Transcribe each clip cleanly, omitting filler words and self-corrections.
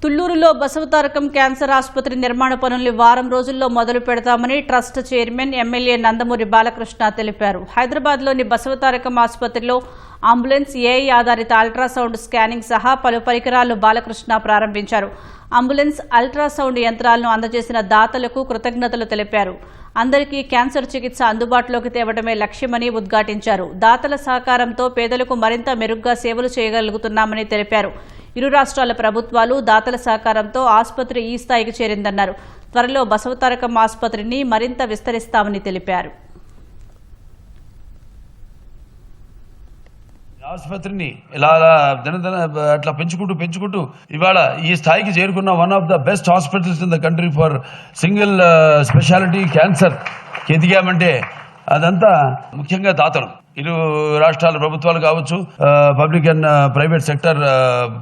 తుళ్లూరులో Basavatarakam cancer ఆసుపత్రి నిర్మాణ పనుల్ని వారం రోజుల్లో మొదలు పెడతామని trust chairman MLA Nandamuri Balakrishna తెలిపారు. హైదరాబాద్లోని బసవతారకం ఆసుపత్రిలో అంబులెన్స్, ఏఐ ఆధారిత అల్ట్రాసౌండ్ స్కానింగ్ సహా పలు పరికరాలను బాలకృష్ణ ప్రారంభించారు. అంబులెన్స్, అల్ట్రాసౌండ్ యంత్రాలను అందజేసిన దాతలకు కృతజ్ఞతలు తెలిపారు. అందరికీ క్యాన్సర్ చికిత్స అందుబాటులోకి తేవడమే లక్ష్యమని ఉద్ఘాటించారు. దాతల సహకారంతో పేదలకు మరింత మెరుగ్గా సేవలు చేయగలుగుతున్నామని తెలిపారు. ఇరు రాష్ట్రాల ప్రభుత్వాలు దాతల సహకారంతో ఆసుపత్రి ఈ స్థాయికి చేరిందన్నారు. త్వరలో బసవతారకం ఆసుపత్రిని మరింత విస్తరిస్తామని తెలిపారు. ఆసుపత్రిని ఇలా దినదిన అట్లా పెంచుకుంటూ ఇవాళ ఈ స్థాయికి చేరుకున్న one of the best hospitals in the country for single specialty cancer ఎదిగామంటే అదంతా ముఖ్యంగా దాతలు. ఇరు రాష్ట్రాల ప్రభుత్వాలు కావచ్చు, పబ్లిక్ అండ్ ప్రైవేట్ సెక్టర్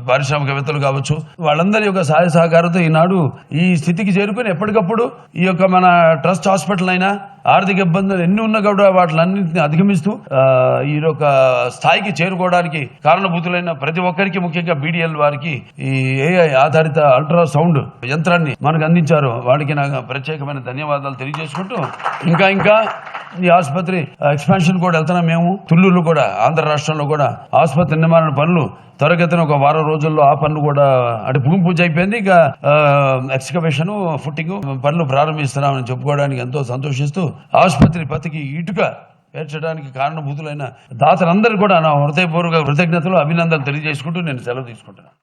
పారిశ్రామికవేత్తలు కావచ్చు, వాళ్ళందరి యొక్క సహాయ సహకారంతో ఈనాడు ఈ స్థితికి చేరుకుని ఎప్పటికప్పుడు ఈ యొక్క మన ట్రస్ట్ హాస్పిటల్ అయినా ఆర్థిక ఇబ్బందులు ఎన్ని ఉన్నా కూడా వాటిలన్నింటినీ అధిగమిస్తూ ఈ యొక్క స్థాయికి చేరుకోవడానికి కారణభూతులైన ప్రతి ఒక్కరికి, ముఖ్యంగా బీడీఎల్ వారికి ఈ ఏఐ ఆధారిత అల్ట్రాసౌండ్ యంత్రాన్ని మనకు అందించారు. వాడికి నాకు ప్రత్యేకమైన ధన్యవాదాలు తెలియజేసుకుంటూ ఇంకా ఈ ఆసుపత్రి ఎక్స్పాన్షన్ కూడా వెళ్తున్నాం. మేము తుళ్లూరులో కూడా, ఆంధ్ర రాష్ట్రంలో కూడా ఆసుపత్రి నిర్మాణ పనులు త్వరగతిన ఒక వారం రోజుల్లో ఆ పనులు కూడా అంటే భూమి పూజ అయిపోయింది. ఇక ఎక్స్కవేషన్, ఫుట్టింగ్ పనులు ప్రారంభిస్తున్నామని చెప్పుకోవడానికి ఎంతో సంతోషిస్తూ ఆసుపత్రి పతికి ఇటుక పేర్చడానికి కారణభూతులైన దాతలందరూ కూడా నా హృదయపూర్వక కృతజ్ఞతలు, అభినందనలు తెలియజేసుకుంటూ నేను సెలవు తీసుకుంటున్నాను.